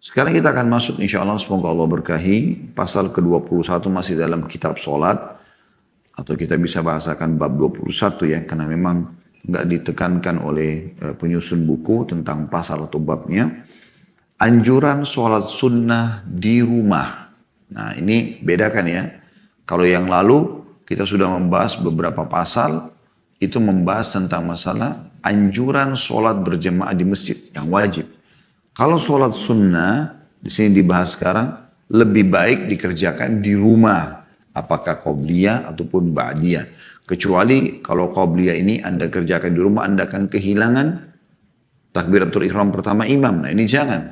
Sekarang kita akan masuk insya Allah, semoga Allah berkahi, pasal ke-21 masih dalam kitab sholat, atau kita bisa bahasakan bab 21 ya, karena memang nggak ditekankan oleh penyusun buku tentang pasal atau babnya. Anjuran sholat sunnah di rumah. Nah ini bedakan ya. Kalau yang lalu kita sudah membahas beberapa pasal, itu membahas tentang masalah anjuran sholat berjemaah di masjid yang wajib. Kalau sholat sunnah, di sini dibahas sekarang, lebih baik dikerjakan di rumah. Apakah qobliyah ataupun ba'diyah. Kecuali kalau qobliyah ini Anda kerjakan di rumah, Anda akan kehilangan takbiratul ihram pertama imam. Nah ini jangan.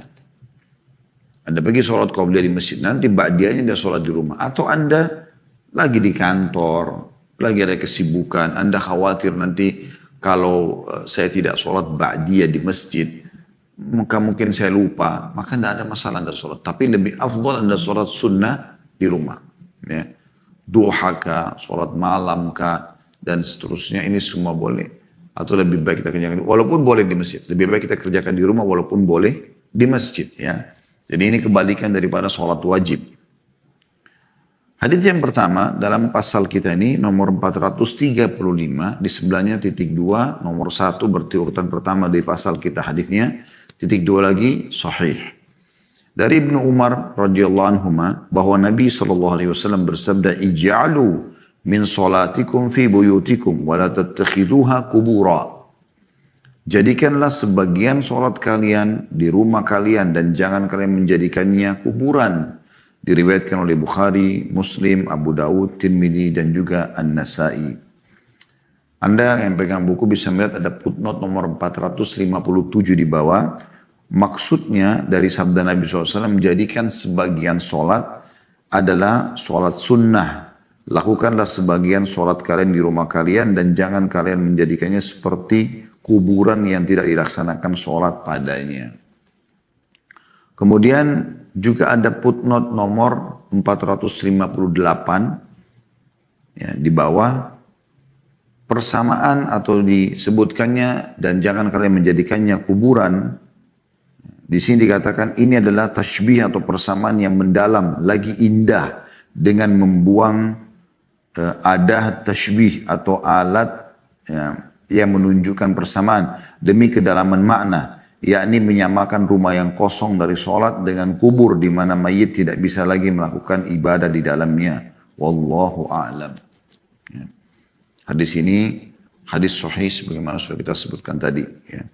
Anda pergi sholat qobliyah di masjid, nanti ba'diyahnya Anda sholat di rumah. Atau Anda lagi di kantor, lagi ada kesibukan, Anda khawatir nanti kalau saya tidak sholat ba'diyah di masjid, maka mungkin saya lupa, maka tidak ada masalah Anda sholat. Tapi lebih afdal Anda sholat sunnah di rumah. Ya. Duha kah, sholat malam kah, dan seterusnya, ini semua boleh. Atau lebih baik kita kerjakan, walaupun boleh di masjid. Lebih baik kita kerjakan di rumah walaupun boleh di masjid. Ya. Jadi ini kebalikan daripada sholat wajib. Hadits yang pertama dalam pasal kita ini nomor 435, di sebelahnya titik 2, nomor 1 berarti urutan pertama dari pasal kita haditsnya. Titik 2 lagi, sahih. Dari Ibnu Umar radhiyallahu anhuma bahwa Nabi SAW bersabda, "Ij'alu min salatikum fi buyutikum wa la tattakhiduha kubura." Jadikanlah sebagian salat kalian di rumah kalian dan jangan kalian menjadikannya kuburan. Diriwayatkan oleh Bukhari, Muslim, Abu Dawud, Tirmidzi dan juga An-Nasai. Anda yang pegang buku bisa melihat ada footnote nomor 457 di bawah. Maksudnya dari sabda Nabi SAW menjadikan sebagian solat adalah solat sunnah. Lakukanlah sebagian solat kalian di rumah kalian dan jangan kalian menjadikannya seperti kuburan yang tidak dilaksanakan solat padanya. Kemudian juga ada footnote nomor 458 ya, di bawah. Persamaan atau disebutkannya dan jangan kalian menjadikannya kuburan. Di sini dikatakan ini adalah tashbih atau persamaan yang mendalam, lagi indah dengan membuang adah tashbih atau alat yang menunjukkan persamaan demi kedalaman makna, yakni menyamakan rumah yang kosong dari sholat dengan kubur di mana mayit tidak bisa lagi melakukan ibadah di dalamnya. Wallahu a'lam. Hadis ini hadis sahih sebagaimana sudah kita sebutkan tadi. Ya.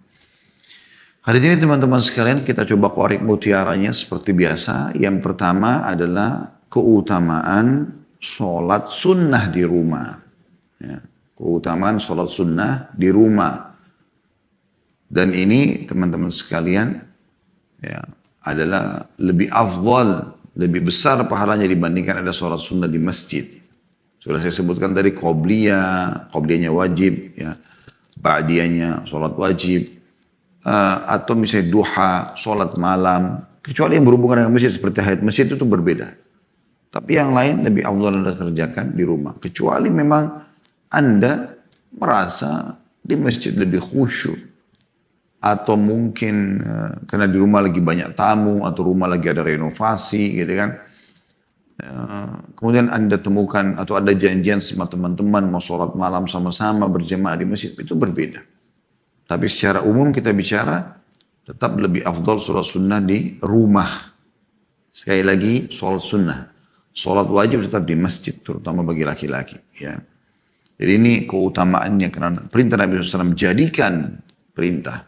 Hadis ini teman-teman sekalian kita coba korek mutiaranya seperti biasa. Yang pertama adalah keutamaan sholat sunnah di rumah. Ya. Keutamaan sholat sunnah di rumah. Dan ini teman-teman sekalian ya, adalah lebih afdal, lebih besar pahalanya dibandingkan ada sholat sunnah di masjid. Sudah saya sebutkan tadi qobliyahnya wajib, ya, ba'diyahnya sholat wajib, atau misalnya duha, sholat malam, kecuali yang berhubungan dengan masjid seperti haid masjid itu berbeda. Tapi yang lain lebih afdal Anda kerjakan di rumah. Kecuali memang Anda merasa di masjid lebih khusyuk. Atau mungkin karena di rumah lagi banyak tamu, atau rumah lagi ada renovasi gitu kan. Kemudian Anda temukan atau ada janjian sama teman-teman mau sholat malam sama-sama berjemaah di masjid, itu berbeda. Tapi secara umum kita bicara tetap lebih afdal sholat sunnah di rumah. Sekali lagi sholat sunnah. Sholat wajib tetap di masjid, terutama bagi laki-laki. Ya. Jadi ini keutamaannya karena perintah Nabi SAW, jadikan perintah.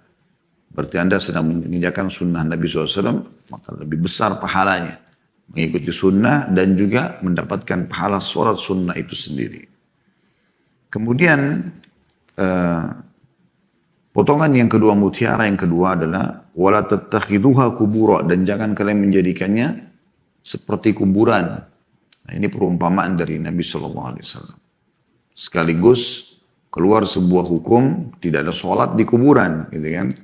Berarti Anda sedang mengerjakan sunnah Nabi SAW, maka lebih besar pahalanya. Mengikuti sunnah dan juga mendapatkan pahala sholat sunnah itu sendiri. Kemudian potongan yang kedua, mutiara yang kedua adalah wala tattakhiduha kubura, dan jangan kalian menjadikannya seperti kuburan. Nah, ini perumpamaan dari Nabi SAW. Sekaligus keluar sebuah hukum tidak ada sholat di kuburan, gitu kan?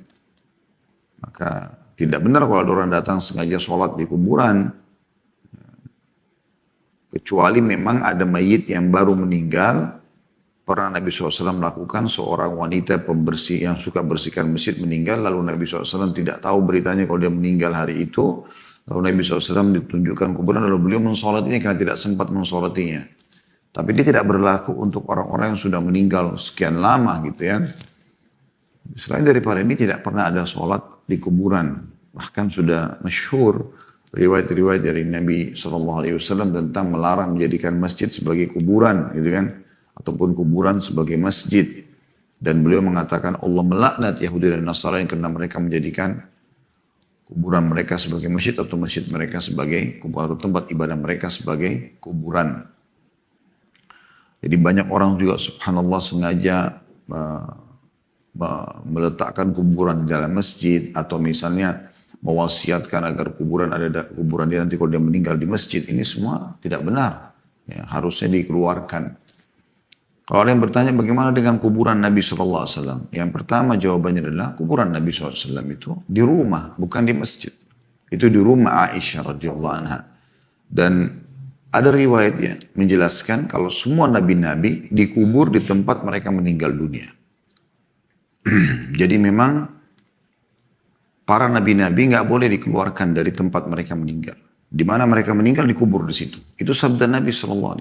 Maka tidak benar kalau ada orang datang sengaja sholat di kuburan. Kecuali memang ada mayit yang baru meninggal, pernah Nabi SAW lakukan seorang wanita pembersih yang suka bersihkan masjid meninggal, lalu Nabi SAW tidak tahu beritanya kalau dia meninggal hari itu, lalu Nabi SAW ditunjukkan kuburan, lalu beliau mensolatinya karena tidak sempat mensolatinya. Tapi dia tidak berlaku untuk orang-orang yang sudah meninggal sekian lama gitu ya. Selain daripada ini tidak pernah ada sholat di kuburan. Bahkan sudah masyhur riwayat-riwayat dari Nabi SAW tentang melarang menjadikan masjid sebagai kuburan gitu kan. Ataupun kuburan sebagai masjid. Dan beliau mengatakan Allah melaknat Yahudi dan Nasrani karena mereka menjadikan kuburan mereka sebagai masjid atau masjid mereka sebagai kuburan atau tempat ibadah mereka sebagai kuburan. Jadi banyak orang juga subhanallah sengaja meletakkan kuburan di dalam masjid atau misalnya mewasiatkan agar kuburan kuburan dia nanti kalau dia meninggal di masjid. Ini semua tidak benar. Ya, harusnya dikeluarkan. Kalau ada yang bertanya bagaimana dengan kuburan Nabi SAW? Yang pertama jawabannya adalah kuburan Nabi SAW itu di rumah, bukan di masjid. Itu di rumah Aisyah radhiyallahu anha. Dan ada riwayat yang menjelaskan kalau semua nabi-nabi dikubur di tempat mereka meninggal dunia. Jadi memang para nabi-nabi nggak boleh dikeluarkan dari tempat mereka meninggal. Di mana mereka meninggal dikubur di situ. Itu sabda Nabi SAW.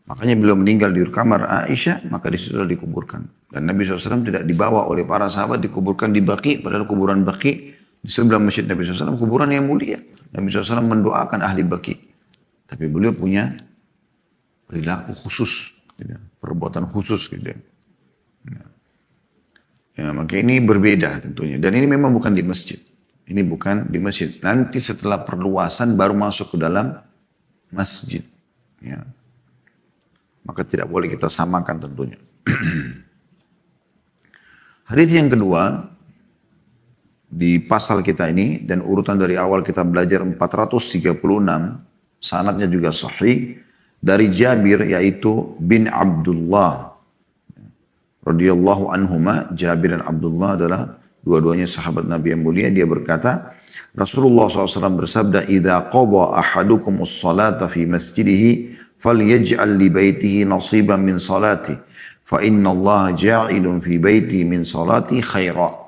Makanya beliau meninggal di kamar Aisyah, maka di situ dikuburkan. Dan Nabi SAW tidak dibawa oleh para sahabat dikuburkan di Baqi, padahal kuburan Baqi di sebelah masjid Nabi SAW kuburan yang mulia. Nabi SAW mendoakan ahli Baqi. Tapi beliau punya perilaku khusus, gitu, perbuatan khusus gitu. Ya, maka ini berbeda tentunya. Dan ini memang bukan di masjid. Ini bukan di masjid. Nanti setelah perluasan baru masuk ke dalam masjid. Ya. Maka tidak boleh kita samakan tentunya. Hadits yang kedua di pasal kita ini dan urutan dari awal kita belajar 436, sanadnya juga sahih dari Jabir yaitu bin Abdullah radhiyallahu anhuma. Jabir dan Abdullah adalah dua-duanya sahabat Nabi yang mulia. Dia berkata, Rasulullah SAW bersabda, "Idza qada ahadukumus salata fi masjidihi falyaj'al li baitihi nasiban min salati fa inna Allah ja'ilun fi baiti min salati khaira."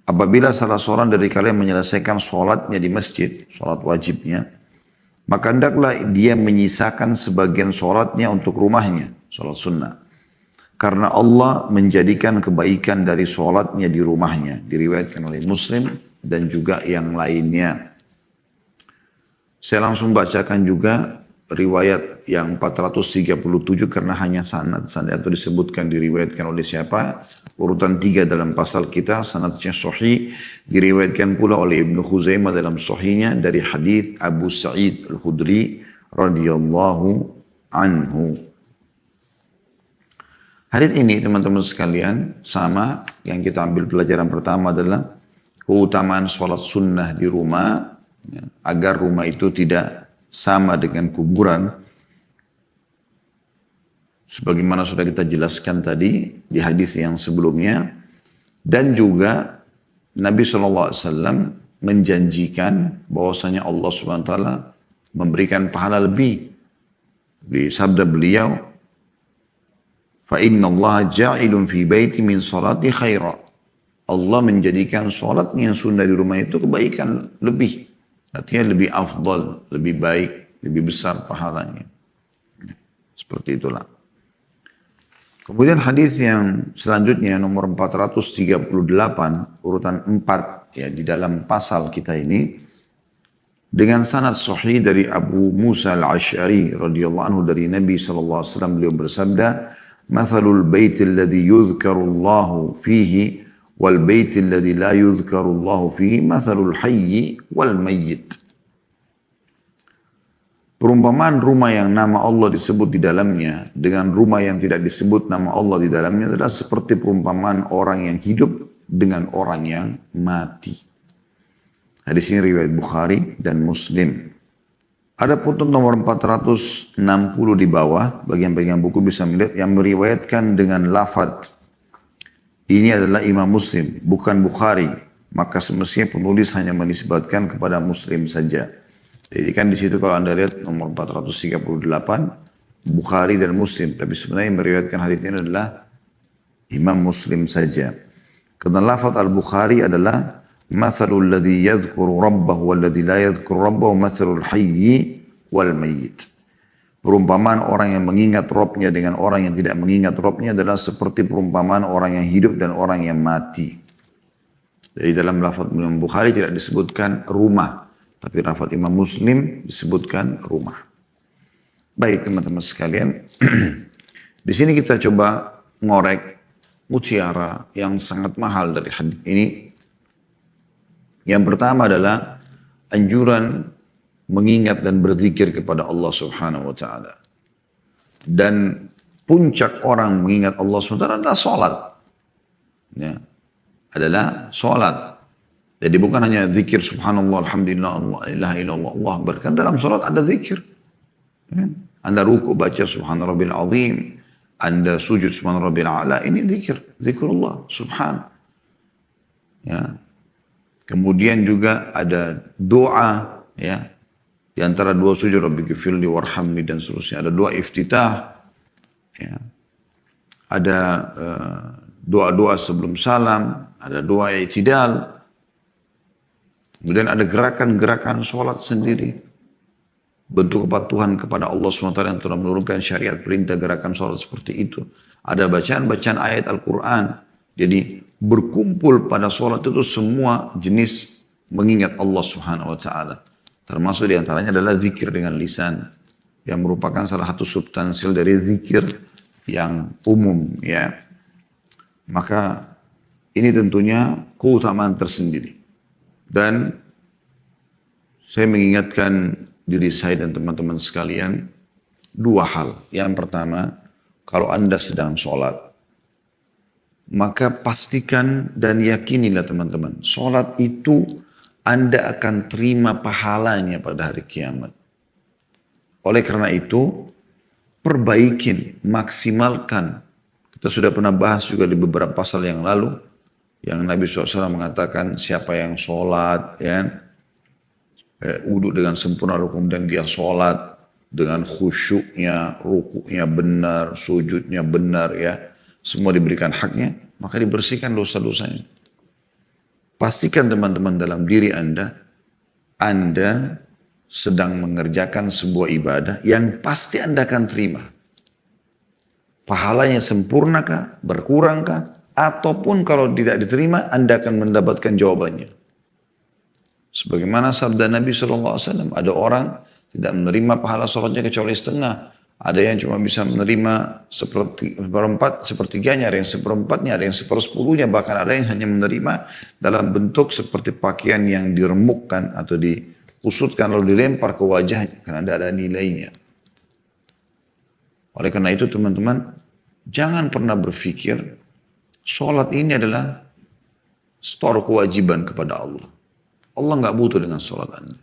Apabila salah seorang dari kalian menyelesaikan sholatnya di masjid, sholat wajibnya, maka hendaklah dia menyisakan sebagian sholatnya untuk rumahnya, sholat sunnah. Karena Allah menjadikan kebaikan dari sholatnya di rumahnya. Diriwayatkan oleh Muslim dan juga yang lainnya. Saya langsung bacakan juga riwayat yang 437 karena hanya sanad itu disebutkan diriwayatkan oleh siapa? Urutan 3 dalam pasal kita, sanadnya sahih, diriwayatkan pula oleh Ibnu Khuzaimah dalam sahihnya dari hadis Abu Sa'id Al-Khudri radhiyallahu anhu. Hadis ini teman-teman sekalian sama yang kita ambil pelajaran pertama adalah keutamaan sholat sunnah di rumah. Ya, agar rumah itu tidak sama dengan kuburan. Sebagaimana sudah kita jelaskan tadi di hadis yang sebelumnya. Dan juga Nabi SAW menjanjikan bahwasanya Allah SWT memberikan pahala lebih. Di sabda beliau, "Fa inna Allah ja'ilun fi baiti min salati khaira." Allah menjadikan sholatnya yang sunnah di rumah itu kebaikan lebih. Artinya lebih afdal, lebih baik, lebih besar pahalanya. Seperti itulah. Kemudian hadis yang selanjutnya nomor 438, urutan 4 ya di dalam pasal kita ini dengan sanad sahih dari Abu Musa Al-Asy'ari radhiyallahu anhu dari Nabi sallallahu alaihi wasallam, beliau bersabda, "Mathalul baitil ladzi yudhkarullahu fihi wal baitil ladzi la yudhkarullahu fihi mathalul hayyi wal mayyit." Perumpamaan rumah yang nama Allah disebut di dalamnya dengan rumah yang tidak disebut nama Allah di dalamnya adalah seperti perumpamaan orang yang hidup dengan orang yang mati. Hadis ini riwayat Bukhari dan Muslim. Ada putun nomor 460 di bawah, bagian-bagian buku bisa melihat yang meriwayatkan dengan lafaz ini adalah Imam Muslim, bukan Bukhari. Maka semestinya penulis hanya menisbatkan kepada Muslim saja. Jadi kan di situ kalau Anda lihat nomor 438, Bukhari dan Muslim. Tapi sebenarnya yang meriwayatkan hadis ini adalah Imam Muslim saja. Karena lafaz Al-Bukhari adalah mathalul ladzi yadhkuru rabbahu wal ladzi la yadhkuru rabbahu mathalul hayyi wal mayyit. Perumpamaan orang yang mengingat Rabbnya dengan orang yang tidak mengingat Rabbnya adalah seperti perumpamaan orang yang hidup dan orang yang mati. Jadi dalam lafaz Imam Bukhari tidak disebutkan rumah, tapi lafaz Imam Muslim disebutkan rumah. Baik teman-teman sekalian, di sini kita coba ngorek mutiara yang sangat mahal dari hadis ini. Yang pertama adalah anjuran mengingat dan berzikir kepada Allah Subhanahu wa taala. Dan puncak orang mengingat Allah Subhanahu wa taala adalah salat. Ya. Adalah salat. Jadi bukan hanya zikir subhanallah, alhamdulillah, Allah ilaha illallah, Allah akbar. Kan dalam salat ada zikir. Ya. Anda ruku baca subhana rabbil azim, Anda sujud subhana rabbil a'la, ini zikir, zikrullah, subhan. Ya. Kemudian juga ada doa, ya. Di antara dua sujud, Rabbi ghfirli warhamni dan seterusnya. Ada doa iftitah. Ya. Ada doa-doa sebelum salam. Ada doa i'tidal. Kemudian ada gerakan-gerakan sholat sendiri. Bentuk kepatuhan kepada Allah SWT yang telah menurunkan syariat perintah gerakan sholat seperti itu. Ada bacaan-bacaan ayat Al-Quran. Jadi berkumpul pada sholat itu semua jenis mengingat Allah Subhanahu wa taala. Termasuk diantaranya adalah zikir dengan lisan, yang merupakan salah satu substansial dari zikir yang umum, ya. Maka ini tentunya keutamaan tersendiri. Dan saya mengingatkan diri saya dan teman-teman sekalian dua hal. Yang pertama, kalau Anda sedang sholat, maka pastikan dan yakinilah teman-teman, sholat itu Anda akan terima pahalanya pada hari kiamat. Oleh karena itu, perbaikin, maksimalkan. Kita sudah pernah bahas juga di beberapa pasal yang lalu, yang Nabi SAW mengatakan siapa yang sholat, ya, wudhu dengan sempurna, kemudian dia sholat dengan khusyuknya, rukuknya benar, sujudnya benar, ya, semua diberikan haknya, maka dibersihkan dosa-dosanya. Pastikan teman-teman dalam diri Anda sedang mengerjakan sebuah ibadah yang pasti Anda akan terima. Pahalanya sempurnakah, berkurangkah, ataupun kalau tidak diterima Anda akan mendapatkan jawabannya. Sebagaimana sabda Nabi SAW, ada orang tidak menerima pahala sholatnya kecuali setengah. Ada yang cuma bisa menerima seperempat, sepertiganya, ada yang seperempatnya, ada yang sepersepuluhnya, bahkan ada yang hanya menerima dalam bentuk seperti pakaian yang diremukkan atau diusutkan lalu dilempar ke wajahnya karena tidak ada nilainya. Oleh karena itu teman-teman, jangan pernah berpikir sholat ini adalah store kewajiban kepada Allah. Allah nggak butuh dengan sholat Anda.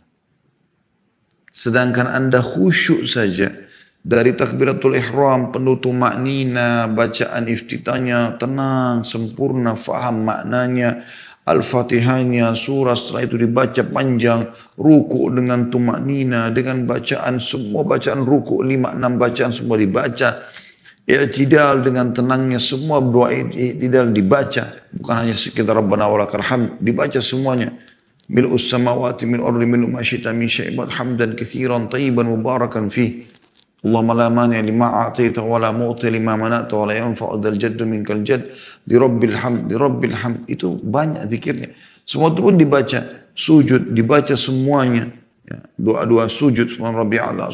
Sedangkan Anda khusyuk saja, dari takbiratul ihram, penuh tumaknina, bacaan iftitahnya tenang, sempurna, faham maknanya, al-fatihahnya, surah setelah itu dibaca panjang, ruku dengan tumaknina, dengan bacaan, semua bacaan ruku, 5-6 bacaan semua dibaca, i'tidal dengan tenangnya, semua doa i'tidal dibaca, bukan hanya sekitar Rabbana walakal hamd, dibaca semuanya. Mil'us samawati min ardi mil'u ma syi'ta min syai'in hamdan katsiran tayyiban mubarakan fih. Allahumma la mani' lima a'taita wa la mu'ti lima mana'ta wa la yanfa'u dzal jaddu minkal jadd di rabbil hamd. Itu banyak zikirnya. Semua itu pun dibaca, sujud dibaca semuanya. Ya, doa-doa sujud subhana rabbiya'ala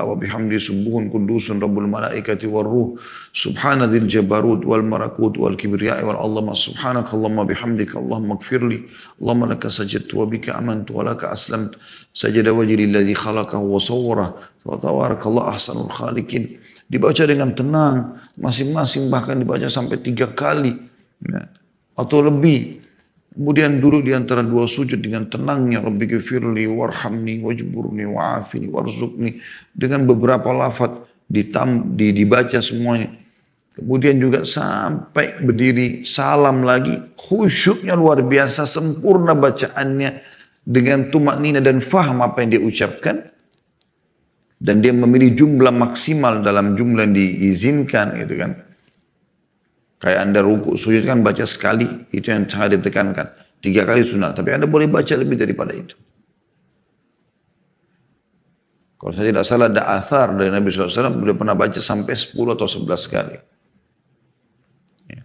wa bihamdi subuhun kudusun rabbul malaikati war ruh subhanadzil jabarut wal malakut wal kibriya'i wal azama subhanaka allahumma bihamdika allahumma ighfirli allahumma laka sajadtu wa bika amantu wa laka aslamtu sajada wajhi lilladzi khalaqahu wa sawwara wa tabarakallahu ahsanul khaliqin. Dibaca dengan tenang, masing-masing bahkan dibaca sampai 3 kali, ya, atau lebih. Kemudian duduk di antara dua sujud dengan tenangnya, Rabbi ghfirli warhamni wajburni wa'afini warzuqni, dengan beberapa lafaz dibaca semuanya. Kemudian juga sampai berdiri salam lagi, khusyuknya luar biasa, sempurna bacaannya dengan tumaknina dan faham apa yang dia ucapkan. Dan dia memilih jumlah maksimal dalam jumlah yang diizinkan gitu kan. Kayak Anda ruku sujud kan baca sekali, itu yang sangat ditekankan. 3 kali sunat, tapi Anda boleh baca lebih daripada itu. Kalau saya tidak salah ada athar dari Nabi SAW, beliau pernah baca sampai 10 atau 11 kali. Ya.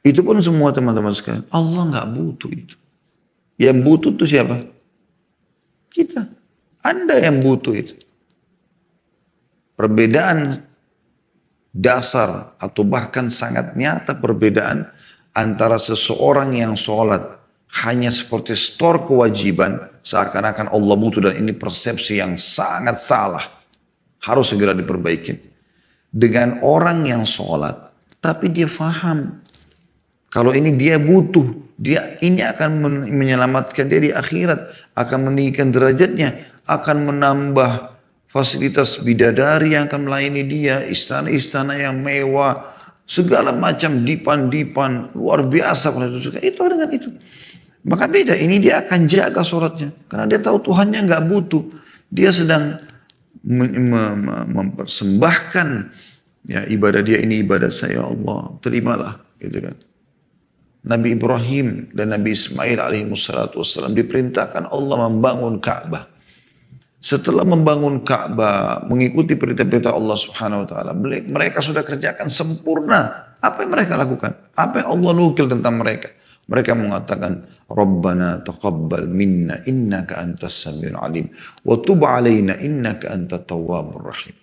Itu pun semua teman-teman sekalian, Allah nggak butuh itu. Yang butuh itu siapa? Kita. Anda yang butuh itu. Perbedaan dasar atau bahkan sangat nyata perbedaan antara seseorang yang sholat hanya seperti stor kewajiban, seakan-akan Allah butuh, dan ini persepsi yang sangat salah. Harus segera diperbaiki. Dengan orang yang sholat, tapi dia faham. Kalau ini dia butuh, ini akan menyelamatkan dia di akhirat, akan meninggikan derajatnya, akan menambah fasilitas bidadari yang akan melayani dia, istana-istana yang mewah, segala macam dipan-dipan, luar biasa. Itu dengan itu. Maka beda, ini dia akan jaga sholatnya. Karena dia tahu Tuhannya nggak butuh. Dia sedang mempersembahkan ya, ibadah dia, ini ibadah saya Allah, terimalah. Gitu kan. Nabi Ibrahim dan Nabi Ismail alaihissalam diperintahkan Allah membangun Ka'bah. Setelah membangun Ka'bah, mengikuti perintah-perintah Allah Subhanahu wa taala, mereka sudah kerjakan sempurna. Apa yang mereka lakukan? Apa yang Allah nukil tentang mereka? Mereka mengatakan, Rabbana taqabbal minna innaka antas samiul alim wa tub alaina innaka antat tawwabur rahim.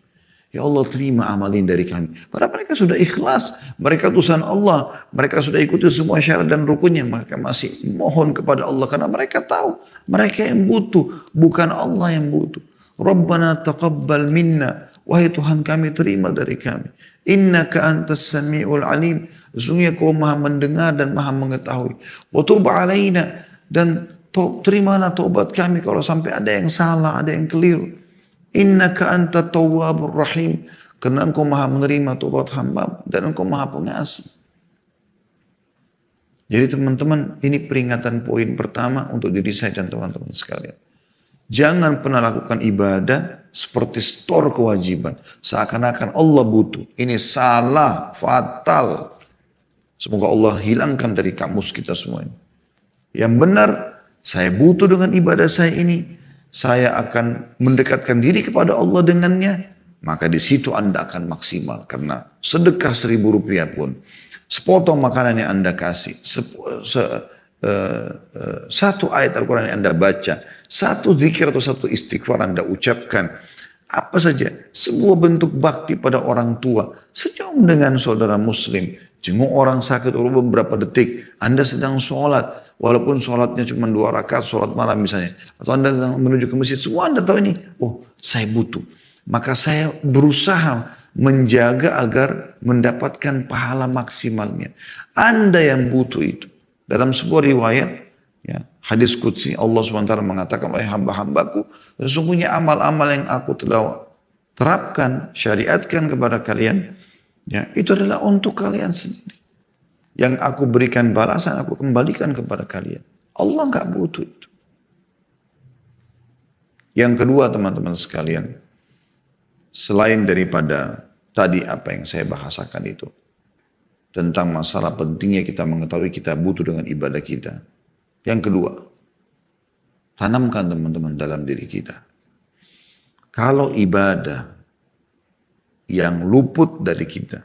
Ya Allah, terima amal ini dari kami. Padahal mereka sudah ikhlas, mereka utusan Allah, mereka sudah ikuti semua syarat dan rukunnya, mereka masih mohon kepada Allah karena mereka tahu mereka yang butuh, bukan Allah yang butuh. Rabbana taqabbal minna, wahai Tuhan kami, terima dari kami. Innaka antas samiul alim, sesungguhnya kau maha mendengar dan maha mengetahui. Wa tub alaina, dan terimalah taubat kami kalau sampai ada yang salah, ada yang keliru. Innaka anta tawwabur rahim, karena engkau maha menerima taubat hamba dan engkau maha pengasih. Jadi teman-teman, ini peringatan poin pertama untuk diri saya dan teman-teman sekalian. Jangan pernah lakukan ibadah seperti stor kewajiban, seakan-akan Allah butuh. Ini salah, fatal. Semoga Allah hilangkan dari kamus kita semua ini. Yang benar, saya butuh dengan ibadah saya ini. Saya akan mendekatkan diri kepada Allah dengannya. Maka di situ Anda akan maksimal. Karena sedekah Rp1.000 pun, sepotong makanan yang Anda kasih, satu ayat Al-Quran yang Anda baca, satu zikir atau satu istighfar Anda ucapkan, apa saja, sebuah bentuk bakti pada orang tua, senyum dengan saudara muslim, jenguk orang sakit beberapa detik, Anda sedang sholat, walaupun sholatnya cuma 2 rakaat, sholat malam misalnya, atau Anda sedang menuju ke masjid, semua Anda tahu ini, oh saya butuh, maka saya berusaha menjaga agar mendapatkan pahala maksimalnya. Anda yang butuh itu. Dalam sebuah riwayat, ya, hadis qudsi, Allah SWT mengatakan, wahai hamba-hambaku, sesungguhnya amal-amal yang aku telah terapkan, syariatkan kepada kalian, ya, itu adalah untuk kalian sendiri. Yang aku berikan balasan, aku kembalikan kepada kalian. Allah nggak butuh itu. Yang kedua teman-teman sekalian, selain daripada tadi apa yang saya bahasakan itu, tentang masalah pentingnya kita mengetahui kita butuh dengan ibadah kita. Yang kedua, tanamkan teman-teman dalam diri kita. Kalau ibadah yang luput dari kita,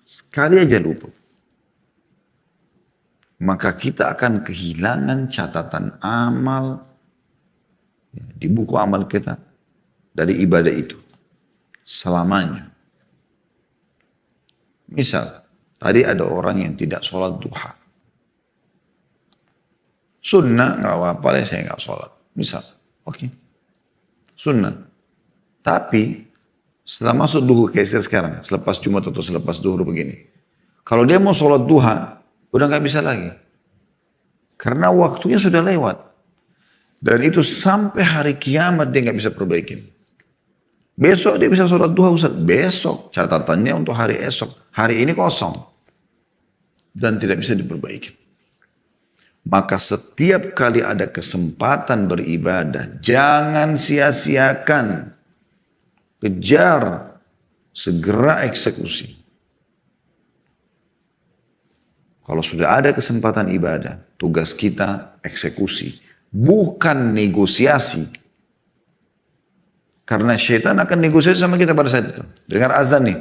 sekali aja luput, maka kita akan kehilangan catatan amal di buku amal kita dari ibadah itu selamanya. Misal, tadi ada orang yang tidak sholat duha. Sunnah, nggak apa-apa lah saya nggak sholat. Misal, oke. Sunnah. Tapi, setelah masuk duhur, kayak saya sekarang, selepas Jumat atau selepas duhur begini. Kalau dia mau sholat duha, udah nggak bisa lagi. Karena waktunya sudah lewat. Dan itu sampai hari kiamat dia nggak bisa perbaikin. Besok dia bisa sholat duha, Ustaz. Besok, catatannya untuk hari esok. Hari ini kosong. Dan tidak bisa diperbaiki. Maka setiap kali ada kesempatan beribadah, jangan sia-siakan. Kejar, segera eksekusi. Kalau sudah ada kesempatan ibadah, tugas kita eksekusi. Bukan negosiasi. Karena syaitan akan negosiasi sama kita pada saat itu. Dengar azan nih.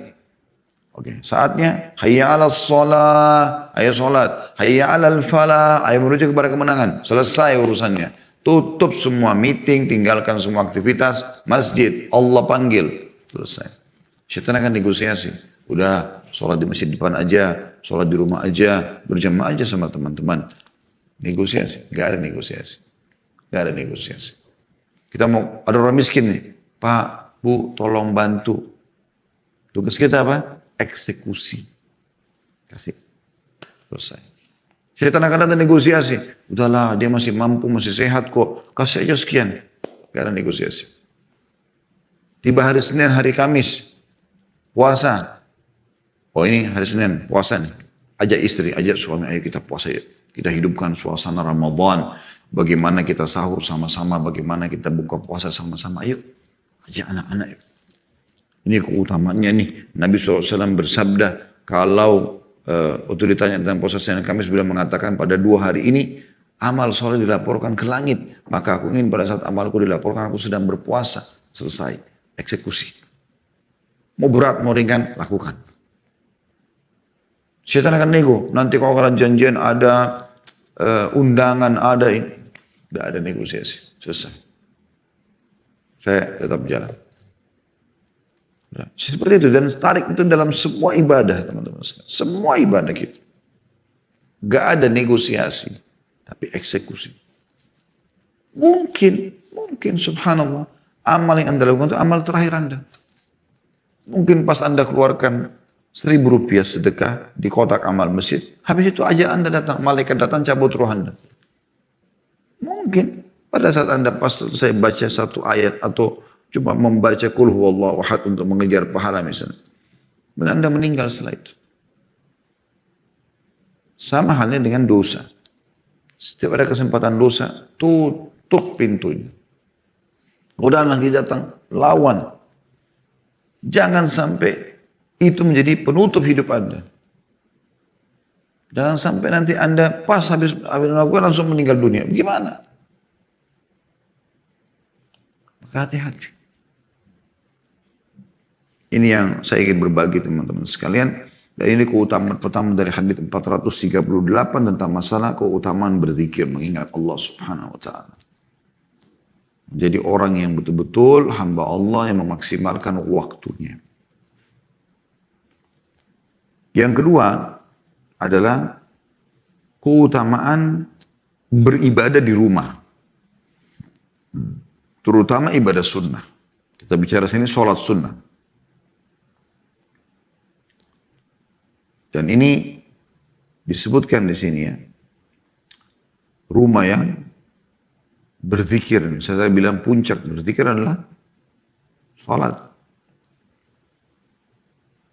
Oke, saatnya hayya 'alas shalah, ayo salat, hayya 'alal falah, ayo menuju kepada kemenangan. Selesai urusannya. Tutup semua meeting, tinggalkan semua aktivitas, masjid, Allah panggil. Selesai. Syaitan akan negosiasi. Udah, sholat di masjid depan aja, sholat di rumah aja, berjamaah aja sama teman-teman. Negosiasi, gak ada negosiasi. Gak ada negosiasi. Kita mau, ada orang miskin nih. Pak, Bu, tolong bantu. Tugas kita apa? Eksekusi. Kasih. Selesai. Syaitan akan datang negosiasi. Udahlah, dia masih mampu, masih sehat kok. Kasih aja sekian. Gak ada negosiasi. Tiba hari Senin, hari Kamis. Puasa. Oh ini hari Senin, puasa nih. Ajak istri, ajak suami, ayo kita puasa ya. Kita hidupkan suasana Ramadan. Bagaimana kita sahur sama-sama, bagaimana kita buka puasa sama-sama. Ayo, ajak anak-anak yuk. Ini keutamaannya nih. Nabi SAW bersabda, kalau waktu ditanya tentang puasa Senin Kamis, beliau mengatakan pada 2 hari ini, amal soleh dilaporkan ke langit. Maka aku ingin pada saat amalku dilaporkan, aku sedang berpuasa. Selesai, eksekusi. Mau berat, mau ringan, lakukan. Syaitan akan nego. Nanti kalau kalian janjian ada undangan, ada ini. Tidak ada negosiasi. Selesai. Saya tetap jalan. Seperti itu. Dan tarik itu dalam semua ibadah, teman-teman. Semua ibadah kita. Gak ada negosiasi. Tapi eksekusi. Mungkin subhanallah. Amal yang anda lakukan itu amal terakhir anda. Mungkin pas anda keluarkan 1.000 rupiah sedekah di kotak amal masjid. Habis itu aja anda datang. Malaikat datang cabut roh anda. Mungkin pada saat anda pas saya baca satu ayat atau cuma membaca qul huwallahu ahad untuk mengejar pahala misalnya. Dan anda meninggal setelah itu. Sama halnya dengan dosa. Setiap ada kesempatan dosa, tutup pintunya. Udah lagi datang, lawan. Jangan sampai itu menjadi penutup hidup anda. Jangan sampai nanti anda pas habis melakukan langsung meninggal dunia. Gimana? Maka hati-hati. Ini yang saya ingin berbagi teman-teman sekalian. Dan ini keutamaan pertama dari hadits 438 tentang masalah keutamaan berzikir, mengingat Allah Subhanahu wa taala. Jadi orang yang betul-betul hamba Allah yang memaksimalkan waktunya. Yang kedua adalah keutamaan beribadah di rumah. Terutama ibadah sunnah. Kita bicara sini sholat sunnah. Dan ini disebutkan di sini ya. Rumah yang berzikir. Saya bilang puncak berzikir adalah sholat.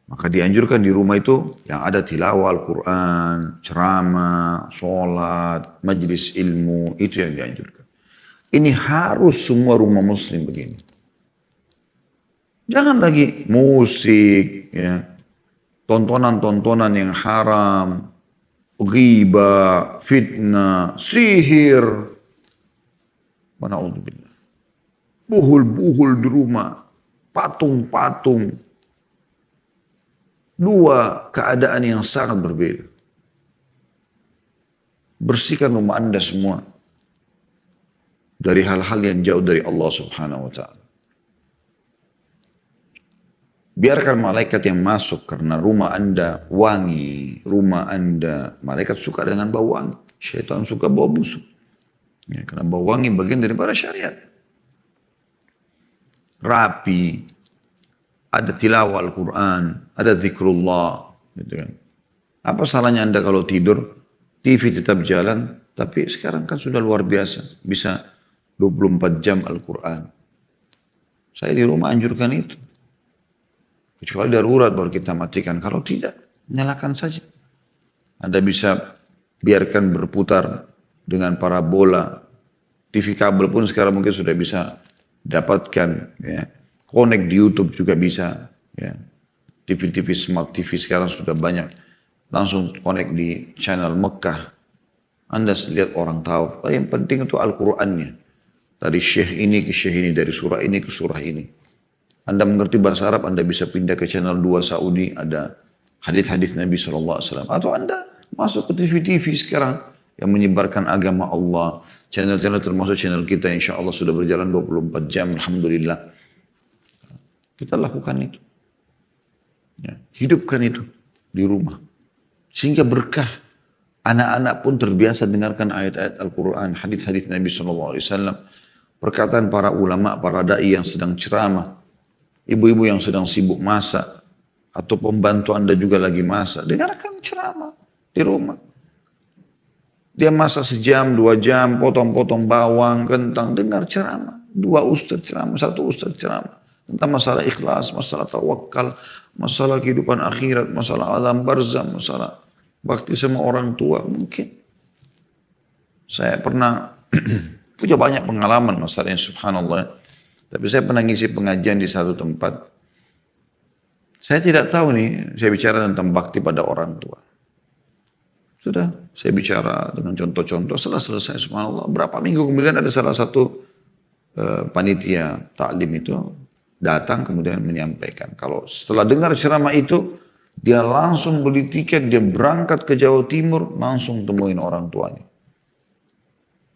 Maka dianjurkan di rumah itu yang ada tilawah Al-Quran, ceramah, sholat, majlis ilmu. Itu yang dianjurkan. Ini harus semua rumah muslim begini. Jangan lagi musik, ya, tontonan-tontonan yang haram, ghibah, fitnah, sihir. Wana'udzubillah. Buhul-buhul di rumah, patung-patung. Dua keadaan yang sangat berbeda. Bersihkan rumah anda semua dari hal-hal yang jauh dari Allah Subhanahu wa taala. Biarkan malaikat yang masuk karena rumah anda wangi, rumah anda, malaikat suka dengan bau wangi, syaitan suka bau busuk. Ya, karena bau wangi bagian daripada syariat. Rapi, ada tilawah Al-Quran, ada zikrullah. Gitu kan. Apa salahnya anda kalau tidur, TV tetap jalan, tapi sekarang kan sudah luar biasa, bisa 24 jam Al-Quran. Saya di rumah anjurkan itu. Kecuali darurat baru kita matikan. Kalau tidak, nyalakan saja. Anda bisa biarkan berputar dengan parabola, TV kabel pun sekarang mungkin sudah bisa dapatkan, ya. Connect di YouTube juga bisa, ya. TV-TV smart TV sekarang sudah banyak, langsung connect di channel Mekah. Anda lihat orang tahu, yang penting itu Al-Qur'annya. Dari syekh ini ke syekh ini, dari surah ini ke surah ini. Anda mengerti bahasa Arab, Anda bisa pindah ke channel 2 Saudi, ada hadis-hadis Nabi SAW. Atau Anda masuk ke TV-TV sekarang yang menyebarkan agama Allah. Channel-channel termasuk channel kita insya Allah sudah berjalan 24 jam, Alhamdulillah. Kita lakukan itu. Ya, hidupkan itu di rumah. Sehingga berkah. Anak-anak pun terbiasa dengarkan ayat-ayat Al-Quran, hadis-hadis Nabi SAW. Perkataan para ulama, para da'i yang sedang ceramah. Ibu-ibu yang sedang sibuk masak, atau pembantu Anda juga lagi masak, dengarkan ceramah di rumah. Dia masak sejam, 2 jam, potong-potong bawang, kentang, dengar ceramah. 2 ustaz ceramah, 1 ustaz ceramah. Tentang masalah ikhlas, masalah tawakal, masalah kehidupan akhirat, masalah alam barzah, masalah bakti sama orang tua. Mungkin saya pernah punya banyak pengalaman masalahnya, subhanallah. Tapi saya pernah ngisi pengajian di satu tempat. Saya tidak tahu nih, saya bicara tentang bakti pada orang tua. Sudah, saya bicara dengan contoh-contoh. Setelah selesai, subhanallah. Berapa minggu kemudian ada salah satu panitia taklim itu datang kemudian menyampaikan. Kalau setelah dengar ceramah itu, dia langsung beli tiket, dia berangkat ke Jawa Timur, langsung temuin orang tuanya.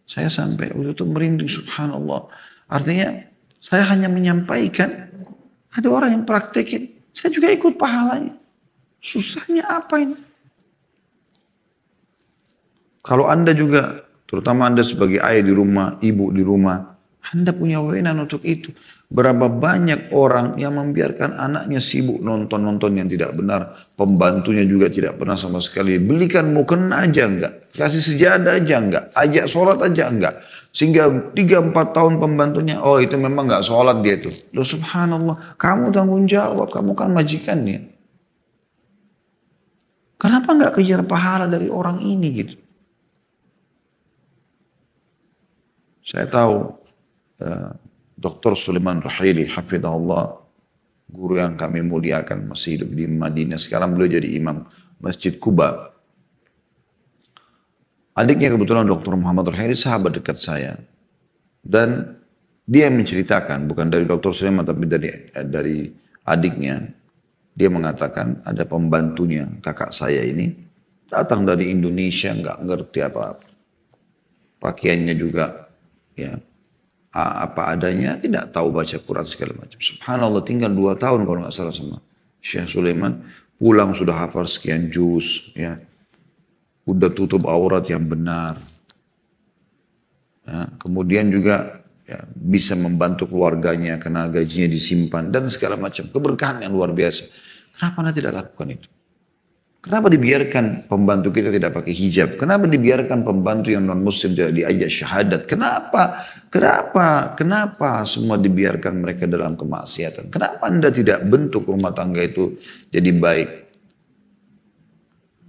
Saya sampai waktu itu merinding, subhanallah. Artinya, saya hanya menyampaikan, ada orang yang praktekin, saya juga ikut pahalanya. Susahnya apa ini? Kalau Anda juga, terutama Anda sebagai ayah di rumah, ibu di rumah, Anda punya wewenang untuk itu. Berapa banyak orang yang membiarkan anaknya sibuk nonton-nonton yang tidak benar. Pembantunya juga tidak pernah sama sekali. Belikan mukena aja enggak. Kasih sejadah aja enggak. Ajak sholat aja enggak. Sehingga 3-4 tahun pembantunya, oh itu memang enggak sholat dia tuh. Loh subhanallah, kamu tanggung jawab, kamu kan majikannya. Kenapa enggak kejar pahala dari orang ini gitu? Saya tahu Dr. Sulaiman Rahili, hafidhahullah, guru yang kami muliakan, masih hidup di Madinah. Sekarang beliau jadi imam Masjid Kuba. Adiknya kebetulan Dr. Muhammad Rahili sahabat dekat saya. Dan dia menceritakan, bukan dari Dr. Sulaiman tapi dari adiknya. Dia mengatakan ada pembantunya, kakak saya ini, datang dari Indonesia, nggak ngerti apa-apa. Pakaiannya juga ya apa adanya, tidak tahu baca Quran segala macam. Subhanallah, tinggal 2 tahun kalau nggak salah sama Syekh Sulaiman, pulang sudah hafal sekian juz, ya. Udah tutup aurat yang benar. Ya, kemudian juga ya, bisa membantu keluarganya karena gajinya disimpan dan segala macam. Keberkahan yang luar biasa. Kenapa Anda tidak lakukan itu? Kenapa dibiarkan pembantu kita tidak pakai hijab? Kenapa dibiarkan pembantu yang non-muslim tidak diajak syahadat? Kenapa semua dibiarkan mereka dalam kemaksiatan? Kenapa Anda tidak bentuk rumah tangga itu jadi baik?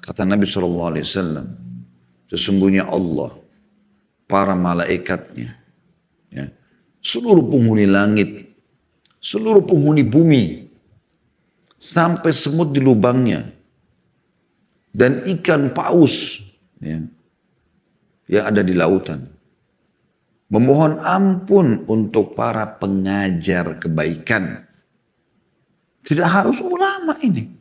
Kata Nabi SAW, sesungguhnya Allah, para malaikatnya, ya, seluruh penghuni langit, seluruh penghuni bumi, sampai semut di lubangnya, dan ikan paus ya, yang ada di lautan, memohon ampun untuk para pengajar kebaikan. Tidak harus ulama ini.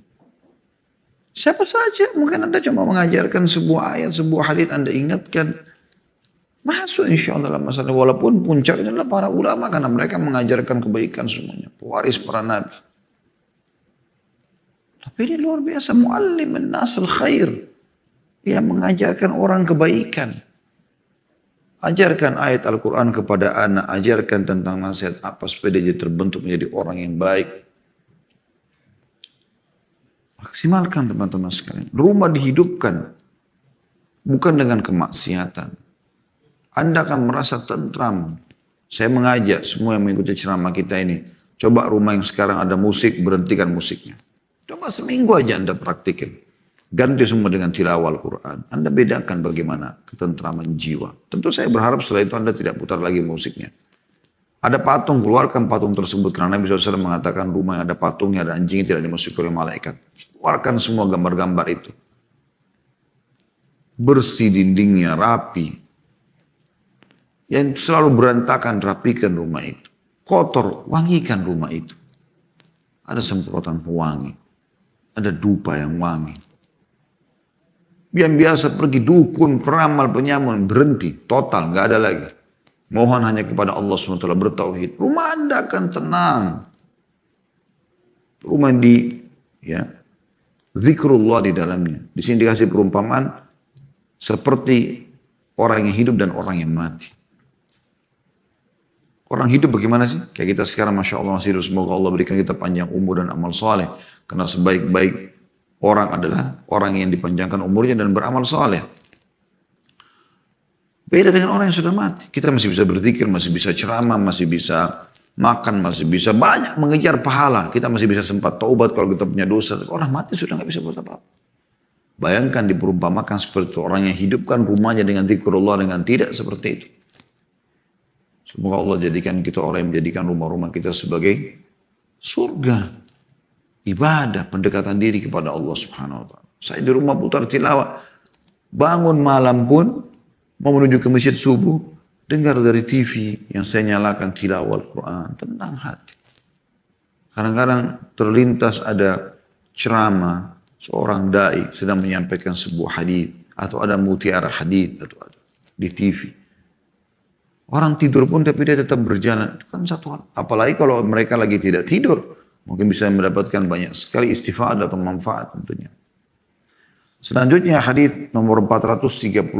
Siapa saja, mungkin Anda cuma mengajarkan sebuah ayat, sebuah hadits Anda ingatkan. Masuk insya Allah dalam masalah. Walaupun puncaknya adalah para ulama karena mereka mengajarkan kebaikan semuanya. Pewaris para nabi. Tapi ini luar biasa. Muallim an-nasil khair. Yang mengajarkan orang kebaikan. Ajarkan ayat Al-Quran kepada anak. Ajarkan tentang nasihat apa supaya dia terbentuk menjadi orang yang baik. Maksimalkan teman-teman sekalian. Rumah dihidupkan. Bukan dengan kemaksiatan. Anda akan merasa tentram. Saya mengajak semua yang mengikuti ceramah kita ini. Coba rumah yang sekarang ada musik, berhentikan musiknya. Coba seminggu aja Anda praktikin. Ganti semua dengan tilawah Al-Quran. Anda bedakan bagaimana ketentraman jiwa. Tentu saya berharap setelah itu Anda tidak putar lagi musiknya. Ada patung, keluarkan patung tersebut. Karena Nabi SAW mengatakan rumah yang ada patungnya, ada anjingnya tidak dimasuki oleh malaikat. Keluarkan semua gambar-gambar itu. Bersih dindingnya, rapi. Yang selalu berantakan, rapikan rumah itu. Kotor, wangikan rumah itu. Ada semprotan pewangi. Ada dupa yang wangi. Yang biasa pergi dukun, peramal, penyamun, berhenti. Total, nggak ada lagi. Mohon hanya kepada Allah SWT bertauhid. Rumah Anda akan tenang. Rumah zikrullah di dalamnya. Di sini dikasih perumpamaan seperti orang yang hidup dan orang yang mati. Orang hidup bagaimana sih? Kayak kita sekarang Masya Allah masih hidup. Semoga Allah berikan kita panjang umur dan amal soleh. Karena sebaik-baik orang adalah orang yang dipanjangkan umurnya dan beramal soleh. Beda dengan orang yang sudah mati. Kita masih bisa berzikir, masih bisa ceramah, masih bisa makan, masih bisa banyak mengejar pahala. Kita masih bisa sempat taubat kalau kita punya dosa. Orang mati sudah nggak bisa buat apa-apa. Bayangkan diperumpamakan seperti itu. Orang yang hidupkan rumahnya dengan zikrullah dengan tidak seperti itu. Semoga Allah jadikan kita orang yang menjadikan rumah-rumah kita sebagai surga. Ibadah, pendekatan diri kepada Allah Subhanahu wa ta'ala. Saya di rumah putar tilawah. Bangun malam pun, mau menuju ke masjid subuh, dengar dari TV yang saya nyalakan tilawah Al-Quran. Tenang hati. Kadang-kadang terlintas ada ceramah, seorang da'i sedang menyampaikan sebuah hadis atau ada mutiara hadis atau ada di TV. Orang tidur pun tapi dia tetap berjalan. Itu kan satu hal. Apalagi kalau mereka lagi tidak tidur. Mungkin bisa mendapatkan banyak sekali istifadah atau manfaat tentunya. Selanjutnya hadis nomor 439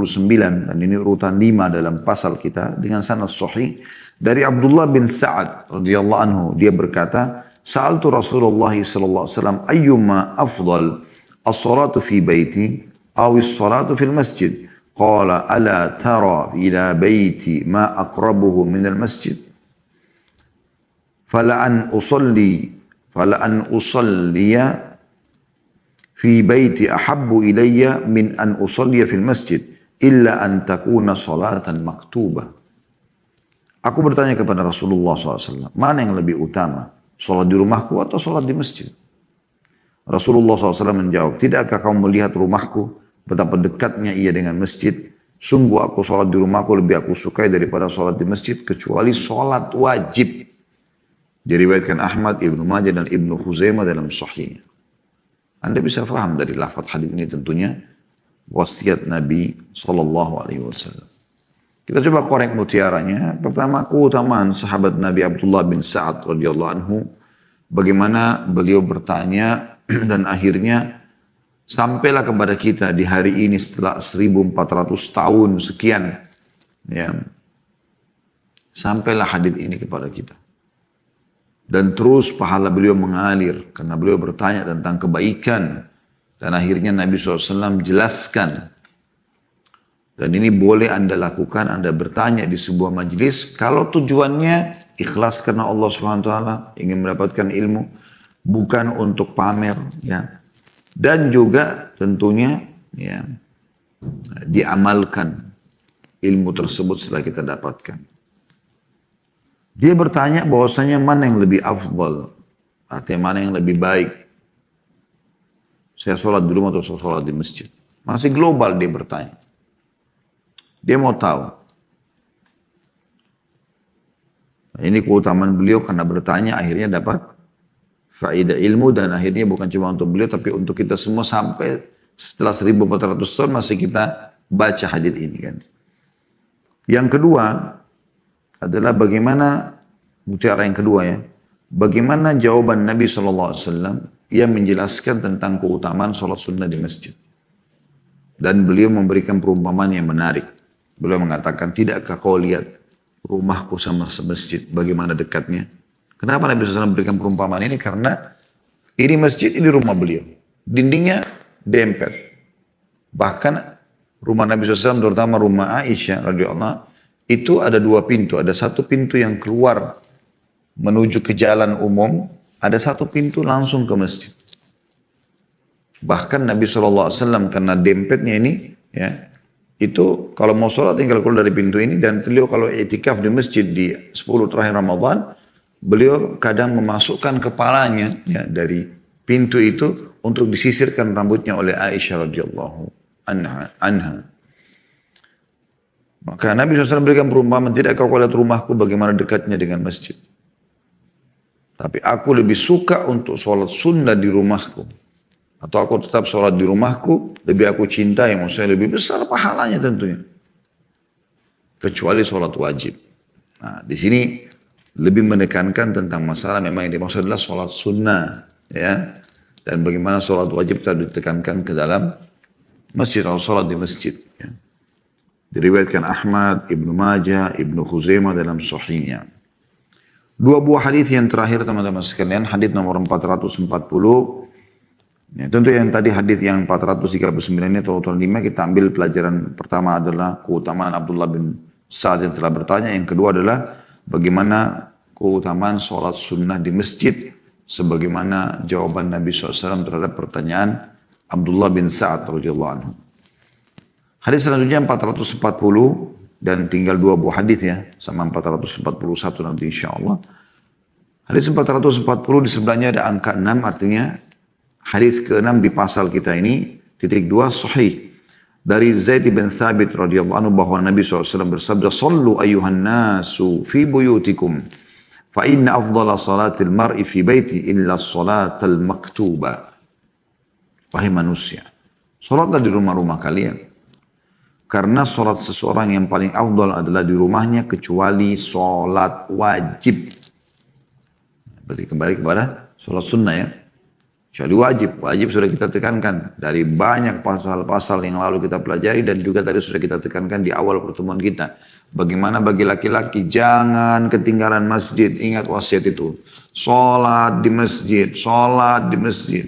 dan ini urutan 5 dalam pasal kita dengan sanad sahih dari Abdullah bin Sa'ad radhiyallahu anhu, dia berkata, "Sa'altu Rasulullah sallallahu alaihi wasallam ayyuma afdal as-salatu fi baiti aw as-salatu fil masjid?" Qala ala tara ila baiti ma aqrabuhu min al-masjid fala an usalliya fi baiti ahabbu ilayya min an usalliya fil masjid illa an takuna salatan maktubah. Aku bertanya kepada Rasulullah SAW, mana yang lebih utama? Salat di rumahku atau salat di masjid? Rasulullah SAW menjawab, tidakkah kamu melihat rumahku? Betapa dekatnya ia dengan masjid. Sungguh aku salat di rumahku lebih aku sukai daripada salat di masjid, kecuali salat wajib. Diriwayatkan Ahmad, Ibnu Majah dan Ibnu Khuzaimah dalam sahihnya. Anda bisa faham dari lafaz hadis ini tentunya wasiat Nabi SAW. Kita coba korek mutiaranya. Pertama, keutamaan sahabat Nabi Abdullah bin Sa'ad radhiyallahu anhu. Bagaimana beliau bertanya dan akhirnya sampailah kepada kita di hari ini setelah 1400 tahun sekian. Ya, sampailah hadis ini kepada kita. Dan terus pahala beliau mengalir karena beliau bertanya tentang kebaikan. Dan akhirnya Nabi SAW jelaskan. Dan ini boleh Anda lakukan, Anda bertanya di sebuah majelis. Kalau tujuannya ikhlas karena Allah SWT, ingin mendapatkan ilmu. Bukan untuk pamer. Ya. Dan juga tentunya ya, diamalkan ilmu tersebut setelah kita dapatkan. Dia bertanya bahwasanya mana yang lebih afdal, artinya mana yang lebih baik. Saya sholat di rumah atau saya sholat di masjid. Masih global dia bertanya. Dia mau tahu. Nah, ini keutamaan beliau karena bertanya akhirnya dapat faedah ilmu dan akhirnya bukan cuma untuk beliau tapi untuk kita semua sampai setelah 1400 tahun masih kita baca hadis ini kan. Yang kedua adalah bagaimana, mutiara yang kedua ya, bagaimana jawaban Nabi SAW yang menjelaskan tentang keutamaan sholat sunnah di masjid. Dan beliau memberikan perumpamaan yang menarik. Beliau mengatakan, tidakkah kau lihat rumahku sama masjid, bagaimana dekatnya? Kenapa Nabi SAW memberikan perumpamaan ini? Karena ini masjid, ini rumah beliau. Dindingnya dempet. Bahkan rumah Nabi SAW, terutama rumah Aisyah radhiyallahu anha, itu ada dua pintu. Ada satu pintu yang keluar menuju ke jalan umum. Ada satu pintu langsung ke masjid. Bahkan Nabi SAW karena dempetnya ini, ya, itu kalau mau sholat tinggal keluar dari pintu ini, dan beliau kalau i'tikaf di masjid di 10 terakhir Ramadan, beliau kadang memasukkan kepalanya, ya, dari pintu itu untuk disisirkan rambutnya oleh Aisyah radhiyallahu anha. Maka Nabi SAW berikan perumpamaan, tidak kau lihat rumahku bagaimana dekatnya dengan masjid. Tapi aku lebih suka untuk sholat sunnah di rumahku. Atau aku tetap sholat di rumahku, lebih aku cintai, maksudnya lebih besar pahalanya tentunya. Kecuali sholat wajib. Nah, di sini lebih menekankan tentang masalah memang yang dimaksud adalah sholat sunnah. Ya. Dan bagaimana sholat wajib tadi ditekankan ke dalam masjid atau sholat di masjid. Ya. Diriwayatkan Ahmad, Ibnu Majah, Ibnu Khuzaimah dalam sahihnya. Dua buah hadis yang terakhir teman-teman sekalian, hadis nomor 440. Ya, tentu yang tadi hadis yang 439 ini atau 5 kita ambil pelajaran pertama adalah keutamaan Abdullah bin Sa'ad yang telah bertanya. Yang kedua adalah bagaimana keutamaan sholat sunnah di masjid sebagaimana jawaban Nabi SAW terhadap pertanyaan Abdullah bin Sa'ad radhiyallahu anhu. Hadis selanjutnya 440 dan tinggal dua buah hadis ya, sama 441 nanti insyaallah. Hadis 440 di sebelahnya ada angka 6, artinya hadis ke-6 di pasal kita ini, titik 2 sahih. Dari Zaid bin Thabit radhiyallahu anhu bahwa Nabi SAW bersabda, "Sallu ayyuhan nasu fi buyutikum, fa inna afdala salatil mar'i fi baiti illa salatal maktuba." Wahai manusia, salatlah di rumah-rumah kalian. Karena salat seseorang yang paling afdal adalah di rumahnya kecuali salat wajib. Berarti kembali kepada salat sunnah ya. Kecuali wajib sudah kita tekankan dari banyak pasal-pasal yang lalu kita pelajari dan juga tadi sudah kita tekankan di awal pertemuan kita. Bagaimana bagi laki-laki jangan ketinggalan masjid, ingat wasiat itu. Sholat di masjid, sholat di masjid.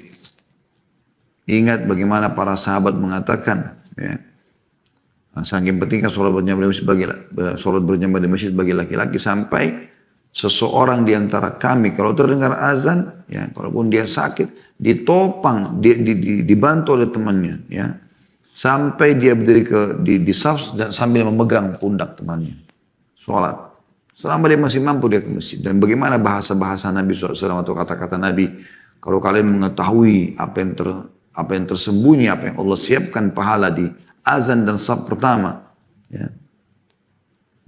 Ingat bagaimana para sahabat mengatakan, ya. Saking pentingnya sholat berjamaah di masjid bagi laki-laki sampai seseorang di antara kami kalau terdengar azan, ya, kalaupun dia sakit, ditopang, dibantu oleh temannya, ya, sampai dia berdiri di saf dan sambil memegang pundak temannya, sholat. Selama dia masih mampu dia ke masjid. Dan bagaimana bahasa-bahasa Nabi SAW atau kata-kata Nabi, kalau kalian mengetahui apa yang tersembunyi, apa yang Allah siapkan pahala di azan dan saf pertama, ya,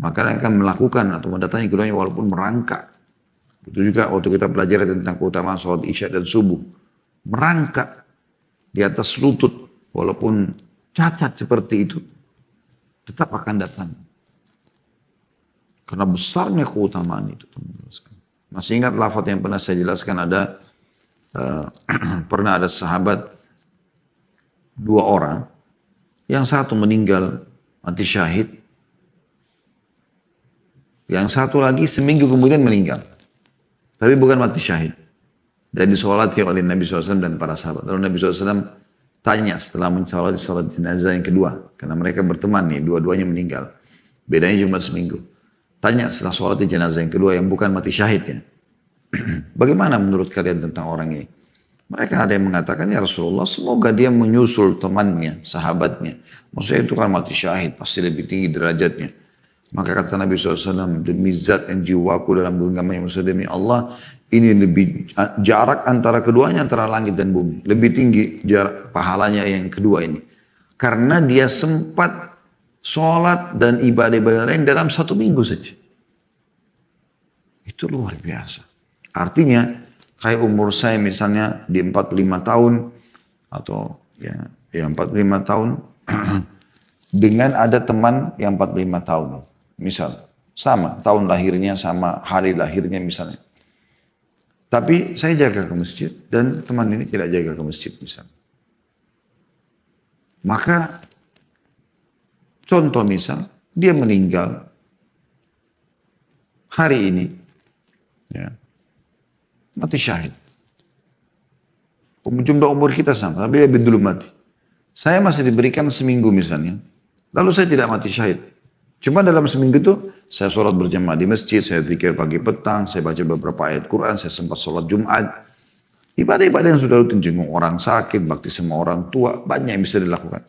maka dia akan melakukan atau mendatangi keduanya walaupun merangkak. Itu juga waktu kita pelajari tentang keutamaan sholat isya dan subuh. Merangkak di atas lutut walaupun cacat seperti itu tetap akan datang. Karena besarnya keutamaan itu. Masih ingat lafaz yang pernah saya jelaskan ada pernah ada sahabat 2 orang, yang satu meninggal mati syahid, yang satu lagi seminggu kemudian meninggal. Tapi bukan mati syahid. Dan disolati oleh Nabi SAW dan para sahabat. Lalu Nabi SAW tanya setelah mensolati salat jenazah yang kedua. Karena mereka berteman nih, dua-duanya meninggal. Bedanya cuma seminggu. Tanya setelah sholat jenazah yang kedua yang bukan mati syahid ya. Bagaimana menurut kalian tentang orang ini? Mereka ada yang mengatakan, ya Rasulullah semoga dia menyusul temannya, sahabatnya. Maksudnya itu kan mati syahid, pasti lebih tinggi derajatnya. Maka kata Nabi SAW, demi zat yang jiwaku dalam genggaman yang maksud demi Allah, ini lebih jarak antara keduanya antara langit dan bumi. Lebih tinggi jarak pahalanya yang kedua ini. Karena dia sempat sholat dan ibadah-ibadah lain dalam 1 minggu saja. Itu luar biasa. Artinya, kayak umur saya misalnya di 45 tahun, atau ya 45 tahun, dengan ada teman yang 45 tahun. Misal, sama tahun lahirnya, sama hari lahirnya misalnya. Tapi saya jaga ke masjid dan teman ini tidak jaga ke masjid misalnya. Maka contoh misal dia meninggal hari ini, ya, mati syahid. Jumlah umur kita sama, tapi dia dulu mati. Saya masih diberikan seminggu misalnya, lalu saya tidak mati syahid. Cuma dalam seminggu itu saya sholat berjamaah di masjid, saya zikir pagi petang, saya baca beberapa ayat Quran, saya sempat sholat Jumat. Ibadah-ibadah yang sudah rutin, jenguk orang sakit, bakti sama orang tua, banyak yang bisa dilakukan.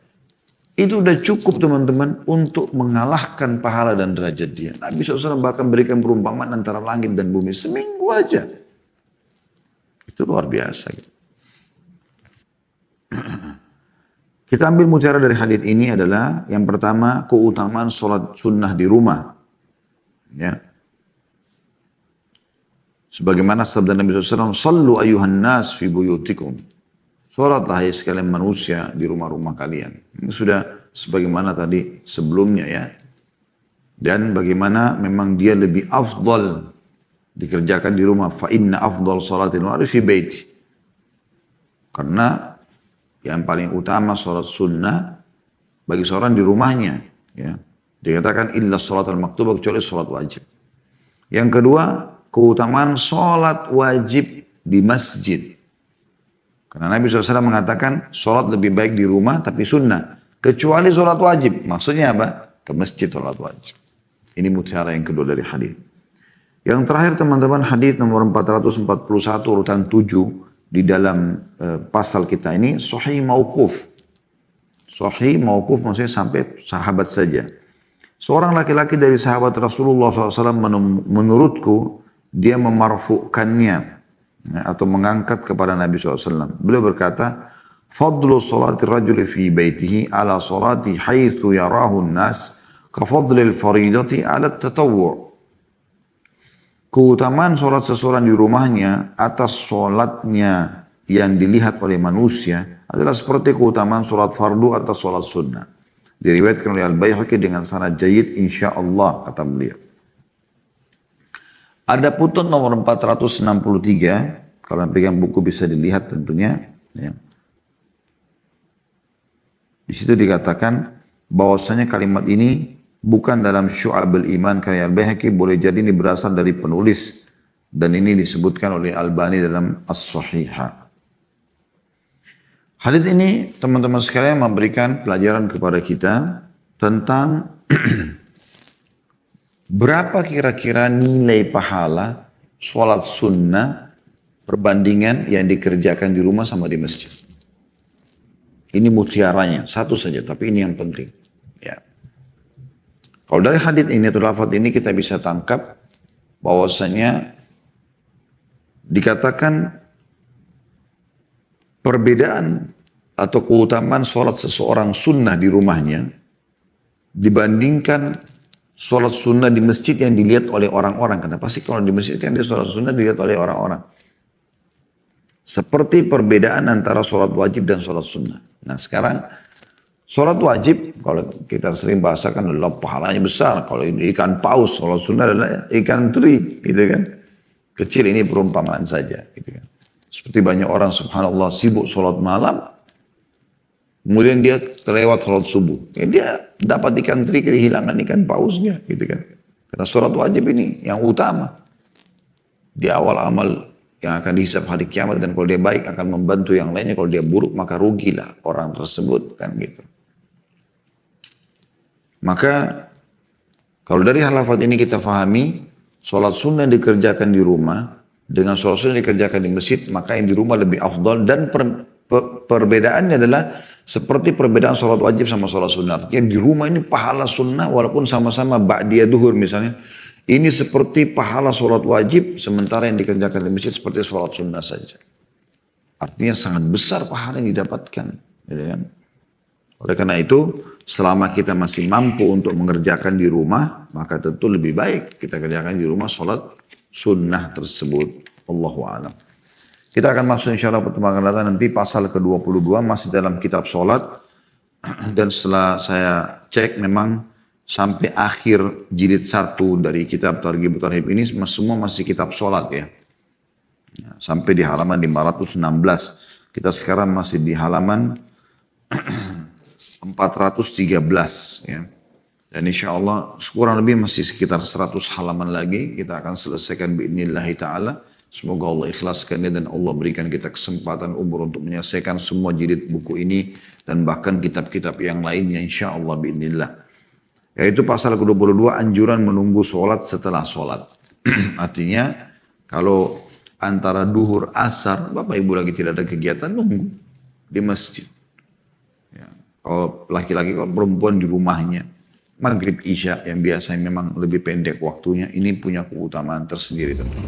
Itu udah cukup teman-teman untuk mengalahkan pahala dan derajat dia. Nabi SAW bahkan berikan perumpamaan antara langit dan bumi seminggu aja. Itu luar biasa. Kita ambil mutiara dari hadis ini adalah yang pertama keutamaan sholat sunnah di rumah. Ya. Sebagaimana sabda Nabi SAW, "Sallu ayuhan nas fi buyutikum." Sholatlah hai sekalian manusia di rumah-rumah kalian. Ini sudah sebagaimana tadi sebelumnya ya. Dan bagaimana memang dia lebih afdal dikerjakan di rumah. Fa inna afdal salatil mar'i fi baiti. Karena yang paling utama sholat sunnah bagi seorang di rumahnya. Ya. Dikatakan illa sholat al-maktubah kecuali sholat wajib. Yang kedua, keutamaan sholat wajib di masjid. Karena Nabi SAW mengatakan sholat lebih baik di rumah tapi sunnah. Kecuali sholat wajib. Maksudnya apa? Ke masjid sholat wajib. Ini mutiara yang kedua dari hadis. Yang terakhir teman-teman hadis nomor 441 urutan 7 di dalam pasal kita ini sahih mauquf. Sahih mauquf maksudnya sampai sahabat saja. Seorang laki-laki dari sahabat Rasulullah SAW menurutku dia memarfu'kannya atau mengangkat kepada Nabi SAW. Beliau berkata, "Fadlu salati rajuli fi baitihi ala salati haitsu yarahu an-nas ka fadlil faridati ala at-tatawwu'." Keutamaan sholat seseorang di rumahnya atas sholatnya yang dilihat oleh manusia adalah seperti keutamaan sholat fardu atas sholat sunnah. Diriwayatkan oleh Al-Baihaqi dengan sanad jayyid insyaallah kata beliau. Ada putun nomor 463, kalau pegang buku bisa dilihat tentunya. Ya. Di situ dikatakan bahwasanya kalimat ini bukan dalam Syu'abul Iman karya Al-Baihaqi, boleh jadi ini berasal dari penulis dan ini disebutkan oleh Albani dalam As-Sahihah. Hadits ini teman-teman sekalian memberikan pelajaran kepada kita tentang berapa kira-kira nilai pahala sholat sunnah perbandingan yang dikerjakan di rumah sama di masjid. Ini mutiaranya, satu saja tapi ini yang penting. Ya. Kalau dari hadits ini atau lafaz ini kita bisa tangkap bahwasanya dikatakan perbedaan atau keutamaan sholat seseorang sunnah di rumahnya dibandingkan sholat sunnah di masjid yang dilihat oleh orang-orang. Kenapa sih kalau di masjid kan dia sholat sunnah dilihat oleh orang-orang. Seperti perbedaan antara sholat wajib dan sholat sunnah. Nah sekarang sholat wajib, kalau kita sering bahasakan adalah pahalanya besar. Kalau ini ikan paus, sholat sunnah adalah ikan teri, gitu kan. Kecil ini perumpamaan saja, gitu kan. Seperti banyak orang subhanallah sibuk sholat malam, kemudian dia terlewat sholat subuh. Ya dia dapat ikan teri, kehilangan ikan pausnya, gitu kan. Karena sholat wajib ini yang utama. Di awal amal yang akan dihisab hari kiamat, dan kalau dia baik akan membantu yang lainnya, kalau dia buruk maka rugilah orang tersebut, kan gitu. Maka kalau dari hal-hal ini kita fahami sholat sunnah dikerjakan di rumah dengan sholat sunnah dikerjakan di masjid, maka yang di rumah lebih afdal. Dan perbedaannya adalah seperti perbedaan sholat wajib sama sholat sunnah. Artinya di rumah ini pahala sunnah walaupun sama-sama ba'diyah duhur misalnya, ini seperti pahala sholat wajib, sementara yang dikerjakan di masjid seperti sholat sunnah saja. Artinya sangat besar pahala yang didapatkan. Gitu kan? Oleh karena itu, selama kita masih mampu untuk mengerjakan di rumah, maka tentu lebih baik kita kerjakan di rumah sholat sunnah tersebut. Allahu a'lam. Kita akan masuk insyaAllah pertemuan akan datang nanti pasal ke-22 masih dalam kitab sholat. Dan setelah saya cek memang sampai akhir jilid 1 dari kitab Targhib Tarhib ini semua masih kitab sholat ya. Sampai di halaman 516. Kita sekarang masih di halaman 413 ya. Dan insya Allah kurang lebih masih sekitar 100 halaman lagi kita akan selesaikan bi'idnillahi ta'ala. Semoga Allah ikhlaskannya dan Allah berikan kita kesempatan umur untuk menyelesaikan semua jilid buku ini dan bahkan kitab-kitab yang lainnya insya Allah bi'idnillah. Yaitu pasal ke-22 anjuran menunggu sholat setelah sholat. Artinya kalau antara duhur asar, Bapak Ibu lagi tidak ada kegiatan, nunggu di masjid. Ya. Kalau laki-laki, kalau perempuan di rumahnya. Maghrib Isya yang biasanya memang lebih pendek waktunya, ini punya keutamaan tersendiri tentu.